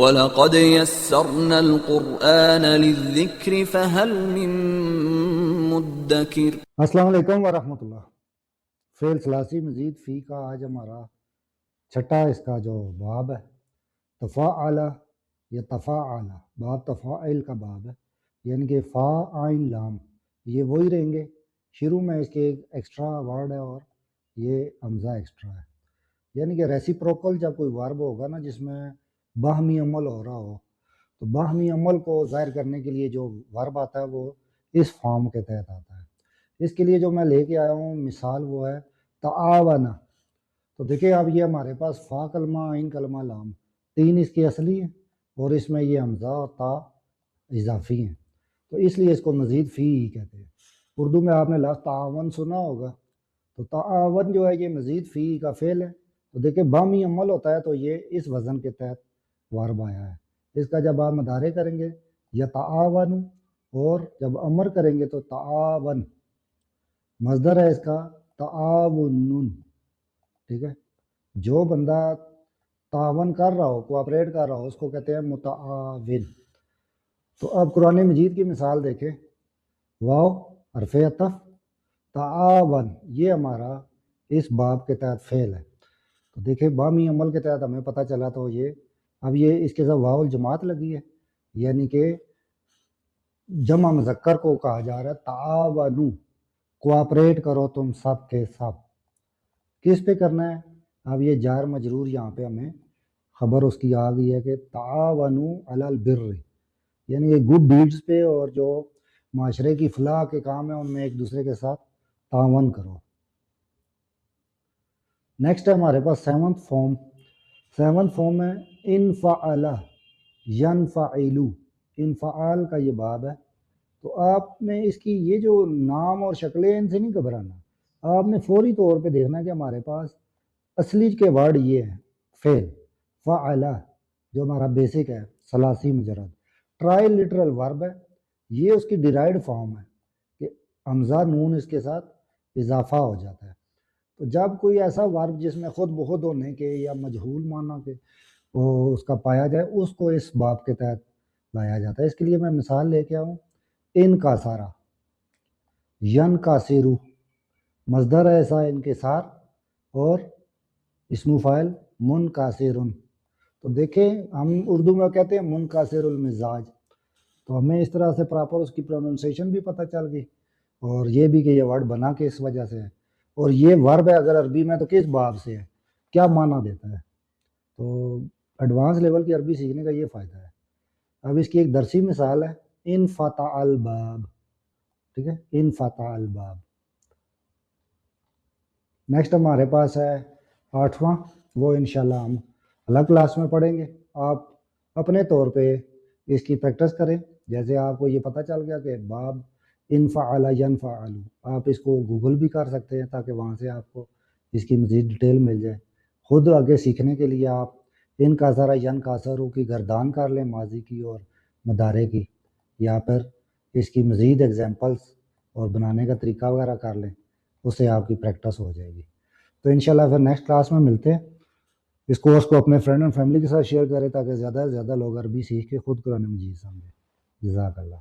وَلَقَدْ يَسَّرْنَا الْقُرْآنَ لِلذِّكْرِ فَهَلْ مِن مُدَّكِرٍ۔ السلام علیکم ورحمۃ اللہ۔ فعل ثلاثی مزید فی کا آج ہمارا چھٹا اس کا جو باب ہے تفاعل یا تفاعل، باب تفاعل کا باب ہے، یعنی کہ فا عین لام یہ وہی رہیں گے۔ شروع میں اس کے ایک ایکسٹرا ورڈ ہے اور یہ حمزہ ایکسٹرا ہے، یعنی کہ ریسیپروکل جب کوئی ورب ہوگا نا جس میں باہمی عمل ہو رہا ہو، تو باہمی عمل کو ظاہر کرنے کے لیے جو ورب آتا ہے وہ اس فارم کے تحت آتا ہے۔ اس کے لیے جو میں لے کے آیا ہوں مثال وہ ہے تعاونا۔ تو دیکھیں اب یہ ہمارے پاس فا کلمہ، عین کلمہ، لام تین اس کی اصلی ہیں اور اس میں یہ حمزہ اور تا اضافی ہیں، تو اس لیے اس کو مزید فی ہی کہتے ہیں۔ اردو میں آپ نے لفظ تعاون سنا ہوگا، تو تعاون جو ہے یہ مزید فی کا فعل ہے۔ تو دیکھیں باہمی عمل ہوتا ہے تو یہ اس وزن کے تحت ورب آیا ہے۔ اس کا جب آپ مدارے کریں گے یا تعاون، اور جب امر کریں گے تو تعاون، مصدر ہے اس کا تعاون، ٹھیک ہے۔ جو بندہ تعاون کر رہا ہو، کوآپریٹ کر رہا ہو، اس کو کہتے ہیں متعاون۔ تو اب قرآن مجید کی مثال دیکھیں، واو حرف عطف، تعاون یہ ہمارا اس باب کے تحت فعل ہے۔ تو دیکھیں باہمی عمل کے تحت ہمیں پتہ چلا، تو یہ اب یہ اس کے ساتھ واو الجماعت لگی ہے، یعنی کہ جمع مذکر کو کہا جا رہا ہے تعاونو، کوآپریٹ کرو تم سب کے سب۔ کس پہ کرنا ہے؟ اب یہ جار مجرور یہاں پہ ہمیں خبر اس کی آ گئی ہے کہ تعاونو علی البر، یعنی یہ گڈ ڈیڈز پہ اور جو معاشرے کی فلاح کے کام ہیں ان میں ایک دوسرے کے ساتھ تعاون کرو۔ نیکسٹ ہے ہمارے پاس سیونتھ فارم۔ سیونتھ فارم ہے انفعل ینفعل، انفعال کا یہ باب ہے۔ تو آپ نے اس کی یہ جو نام اور شکلیں ان سے نہیں گھبرانا، آپ نے فوری طور پہ دیکھنا ہے کہ ہمارے پاس اصلی کے ورڈ یہ ہیں فعل فعل، جو ہمارا بیسک ہے ثلاثی مجرد ٹرائی لٹرل ورب ہے۔ یہ اس کی ڈیرائیوڈ فارم ہے کہ حمزہ نون اس کے ساتھ اضافہ ہو جاتا ہے۔ تو جب کوئی ایسا ورب جس میں خود بخود ہونے کے یا مجہول معنی کے وہ اس کا پایا جائے، اس کو اس باب کے تحت لایا جاتا ہے۔ اس کے لیے میں مثال لے کے آؤں، ان کا سارا، ین کا سیرو، مصدر ہے ایسا انکسار، اور اسم فاعل منکسرن۔ تو دیکھیں ہم اردو میں کہتے ہیں منکسر المزاج، تو ہمیں اس طرح سے پراپر اس کی پروننسیشن بھی پتہ چل گئی، اور یہ بھی کہ یہ ورڈ بنا کے اس وجہ سے ہے، اور یہ ورب ہے اگر عربی میں تو کس باب سے ہے، کیا معنی دیتا ہے۔ تو ایڈوانس لیول کی عربی سیکھنے کا یہ فائدہ ہے۔ اب اس کی ایک درسی مثال ہے انفتح الباب، ٹھیک ہے، انفتح الباب۔ نیکسٹ ہمارے پاس ہے آٹھواں، وہ انشاءاللہ ہم الگ کلاس میں پڑھیں گے۔ آپ اپنے طور پہ اس کی پریکٹس کریں، جیسے آپ کو یہ پتہ چل گیا کہ باب انفعل ینفعل، آپ اس کو گوگل بھی کر سکتے ہیں تاکہ وہاں سے آپ کو اس کی مزید ڈیٹیل مل جائے۔ خود آگے سیکھنے کے لیے آپ ان کا ذرا ین کا سرو کی گردان کر لیں، ماضی کی اور مدارے کی، یا پھر اس کی مزید ایگزامپلس اور بنانے کا طریقہ وغیرہ کر لیں، اس سے آپ کی پریکٹس ہو جائے گی۔ تو انشاءاللہ پھر نیکسٹ کلاس میں ملتے ہیں۔ اس کورس کو اپنے فرینڈ اور فیملی کے ساتھ شیئر کریں تاکہ زیادہ سے زیادہ لوگ عربی سیکھ کے خود قرآن مجید سمجھیں۔ جزاک اللہ۔